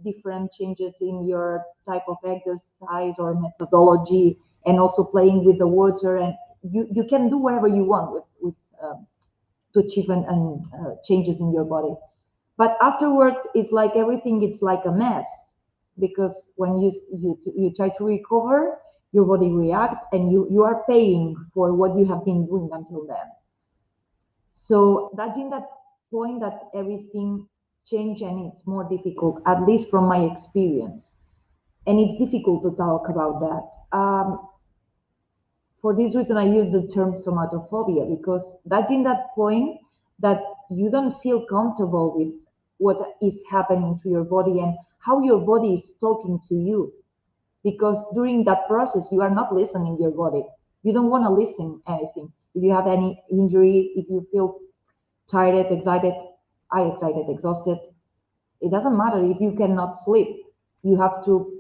Speaker 2: different changes in your type of exercise or methodology, and also playing with the water, and you can do whatever you want with to achieve changes in your body. But afterwards, it's like everything, it's like a mess, because when you try to recover, your body reacts, and you are paying for what you have been doing until then. So that's in that point that everything change, and it's more difficult, at least from my experience. And it's difficult to talk about that. For this reason, I use the term somatophobia, because that's in that point that you don't feel comfortable with what is happening to your body and how your body is talking to you. Because during that process, you are not listening to your body. You don't want to listen anything. If you have any injury, if you feel tired, excited, exhausted, it doesn't matter if you cannot sleep. You have to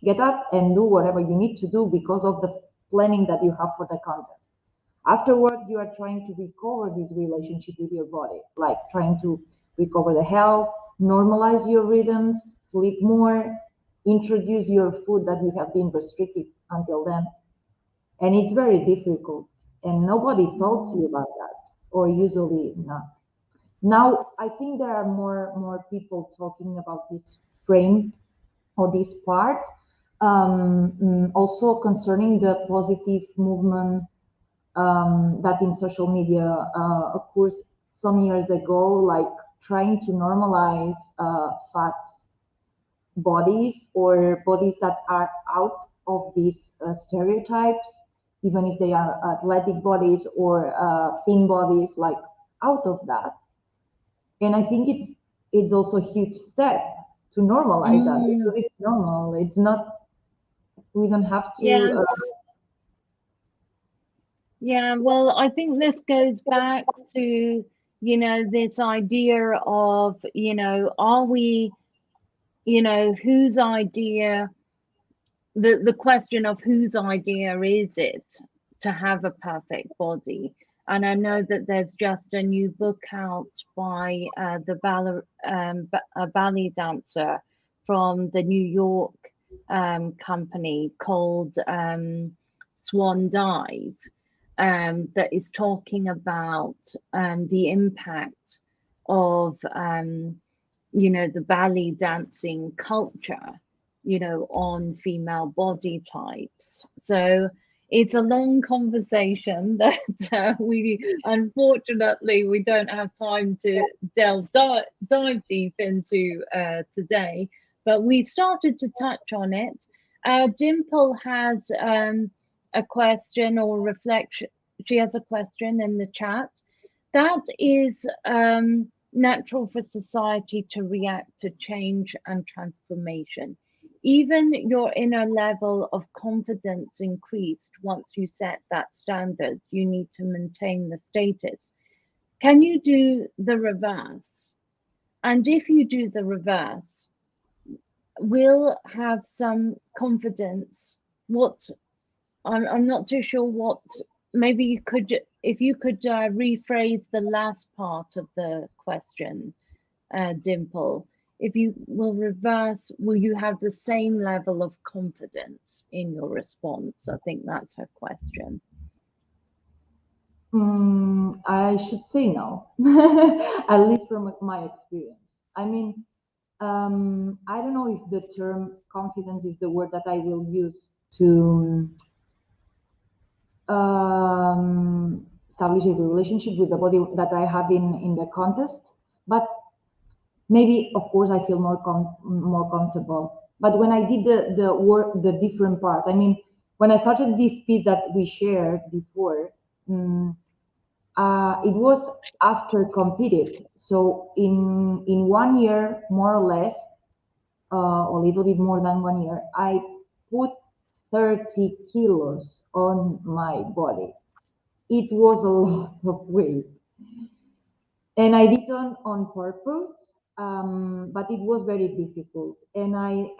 Speaker 2: get up and do whatever you need to do because of the planning that you have for the contest. Afterward, you are trying to recover this relationship with your body, like trying to recover the health, normalize your rhythms, sleep more, introduce your food that you have been restricted until then. And it's very difficult, and nobody talks to you about that, or usually not. Now, I think there are more people talking about this frame or this part. Also concerning the positive movement that in social media occurs some years ago, like trying to normalize fat bodies, or bodies that are out of these stereotypes, even if they are athletic bodies or thin bodies, like out of that. And I think it's also a huge step to normalize that, because it's normal. It's not, we don't have to.
Speaker 1: Yes. Yeah, well, I think this goes back to, you know, this idea of, you know, are we, you know, whose idea, the question of whose idea is it to have a perfect body. And I know that there's just a new book out by a ballet dancer from the New York company called Swan Dive, that is talking about the impact of the ballet dancing culture, on female body types. So it's a long conversation that we unfortunately we don't have time to dive deep into today, but we've started to touch on it. Dimple has a question or reflection. She has a question in the chat. That is natural for society to react to change and transformation. Even your inner level of confidence increased once you set that standard. You need to maintain the status. Can you do the reverse? And if you do the reverse, we'll have some confidence. I'm not too sure what. Maybe you could, if you could rephrase the last part of the question, Dimple. If you will reverse, will you have the same level of confidence in your response? I think that's her question.
Speaker 2: I should say no, at least from my experience. I mean, I don't know if the term confidence is the word that I will use to establish a relationship with the body that I had in the contest, but maybe, of course, I feel more comfortable. But when I did the work, the different part, I mean, when I started this piece that we shared before, it was after competed. So in 1 year, more or less, a little bit more than 1 year, I put 30 kilos on my body. It was a lot of weight. And I did it on purpose, but it was very difficult. And I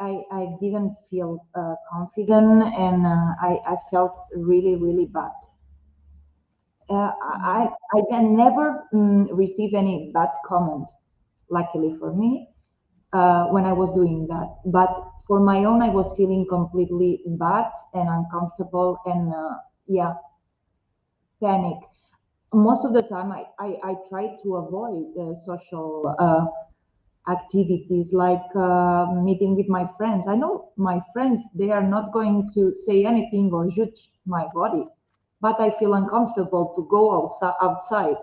Speaker 2: didn't feel confident, and I felt really, really bad. I can never receive any bad comment, luckily for me, when I was doing that. But for my own, I was feeling completely bad and uncomfortable and, yeah, panic. Most of the time, I try to avoid social activities like meeting with my friends. I know my friends, they are not going to say anything or judge my body, but I feel uncomfortable to go outside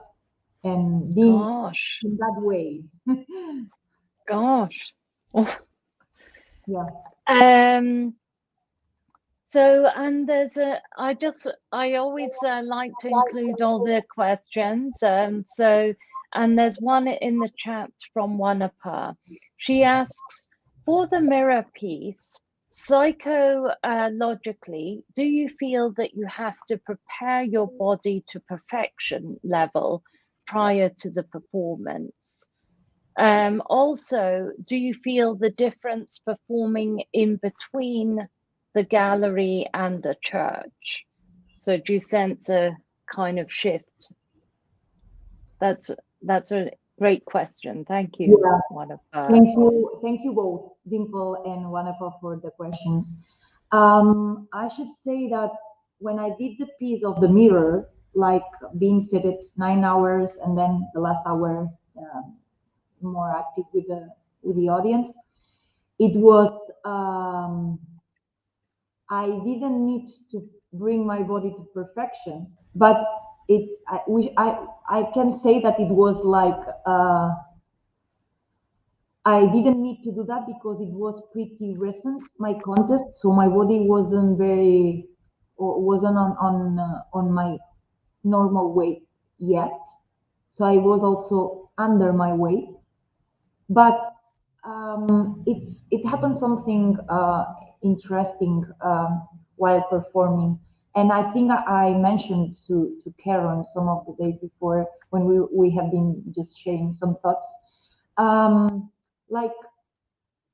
Speaker 2: and being
Speaker 1: Gosh,
Speaker 2: in that way.
Speaker 1: gosh.
Speaker 2: Yeah.
Speaker 1: So, and I always like to include all the questions. And there's one in the chat from one of her. She asks, for the mirror piece, psychologically, do you feel that you have to prepare your body to perfection level prior to the performance? Also, do you feel the difference performing in between the gallery and the church? So do you sense a kind of shift? That's a great question. Thank you,
Speaker 2: Yeah.
Speaker 1: Wonderful.
Speaker 2: Thank you both, Dimple and Wanapa, for the questions. I should say that when I did the piece of the mirror, like being seated 9 hours and then the last hour more active with the audience, it was I didn't need to bring my body to perfection, but I can say that it was like. I didn't need to do that because it was pretty recent, my contest, so my body wasn't very, or wasn't on my normal weight yet. So I was also under my weight, but it happened something interesting while performing, and I think I mentioned to Carron some of the days before when we have been just sharing some thoughts. Like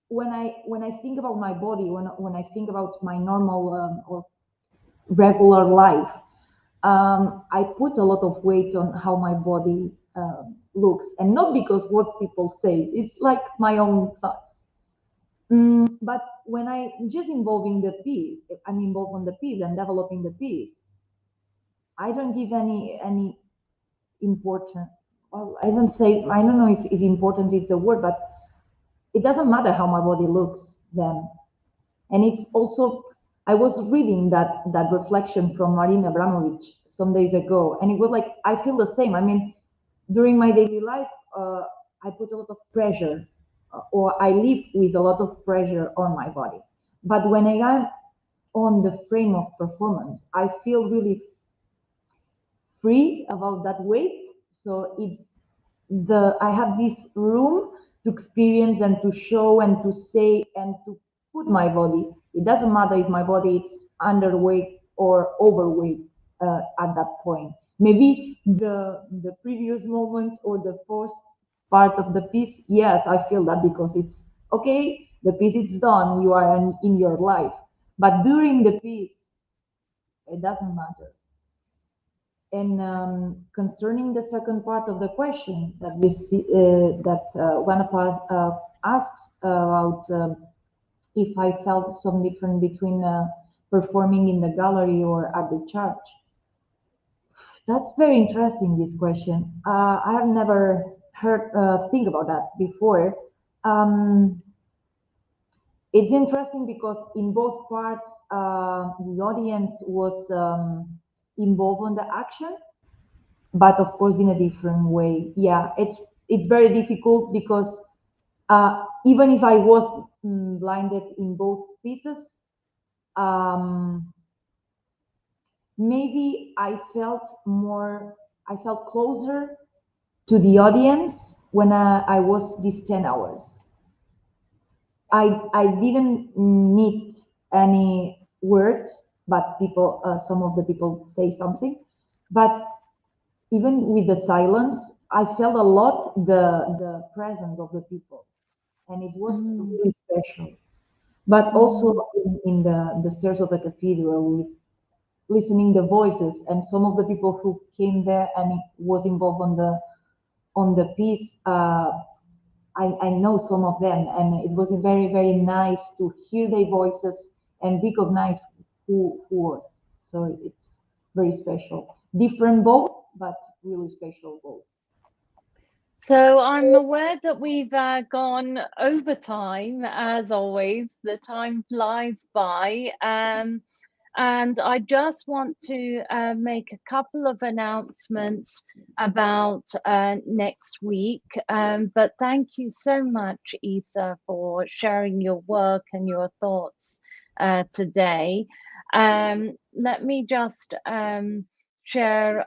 Speaker 2: when I think about my body, when I think about my normal or regular life, I put a lot of weight on how my body looks, and not because what people say. It's like my own thoughts. But when I'm just involving the piece, I'm involved on the piece and developing the piece. I don't give any important. Well, I don't say. I don't know if important is the word, but it doesn't matter how my body looks then. And it's also, I was reading that reflection from Marina Abramovic some days ago, and it was like I feel the same. I mean, during my daily life, I put a lot of pressure, or I live with a lot of pressure on my body. But when I am on the frame of performance, I feel really free about that weight. So it's the I have this room to experience and to show and to say and to put my body. It doesn't matter if my body is underweight or overweight at that point. Maybe the previous moments or the first part of the piece, yes, I feel that because it's okay. The piece is done. You are in your life, but during the piece, it doesn't matter. And concerning the second part of the question that we see, that one of us asks about if I felt some difference between performing in the gallery or at the church. That's very interesting, this question. I have never heard think about that before. Um, it's interesting because in both parts, the audience was involved in the action, but of course in a different way. Yeah, it's very difficult because even if I was blinded in both pieces, um, maybe I felt closer to the audience when I was these 10 hours. I didn't need any words, but people, some of the people say something, but even with the silence, I felt a lot the presence of the people, and it was really special. But also in the stairs of the cathedral, with listening the voices, and some of the people who came there and was involved on the piece. I know some of them, and it was very nice to hear their voices and recognize who was. So it's very special. Different both, but really special both.
Speaker 1: So I'm aware that we've gone over time, as always. The time flies by. And I just want to make a couple of announcements about next week. But thank you so much, Isa, for sharing your work and your thoughts today. Let me just share.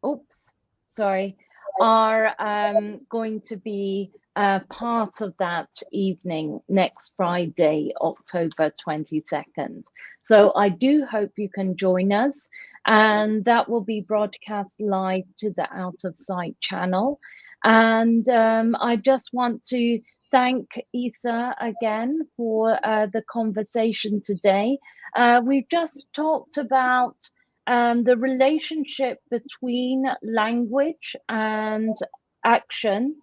Speaker 1: Oops, sorry, are going to be part of that evening next Friday, October 22nd. So I do hope you can join us, and that will be broadcast live to the Out of Sight channel. And I just want to thank Isa again for the conversation today. We've just talked about the relationship between language and action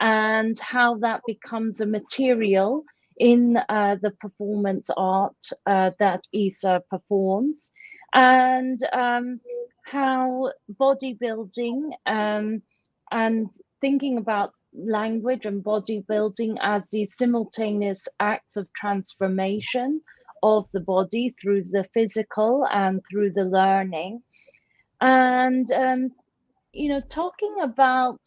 Speaker 1: and how that becomes a material in the performance art that Isa performs, and how bodybuilding and thinking about language and bodybuilding as these simultaneous acts of transformation of the body through the physical and through the learning. And talking about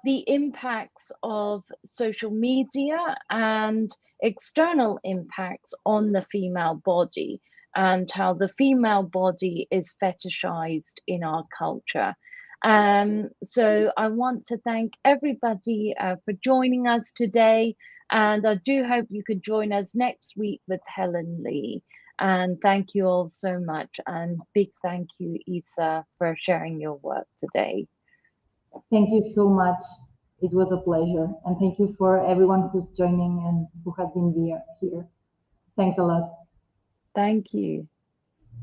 Speaker 1: the impacts of social media and external impacts on the female body, and how the female body is fetishized in our culture. So I want to thank everybody for joining us today, and I do hope you can join us next week with Helen Lee. And thank you all so much. And big thank you, Isa, for sharing your work today.
Speaker 2: Thank you so much. It was a pleasure. And thank you for everyone who's joining and who has been here. Thanks a lot.
Speaker 1: Thank you.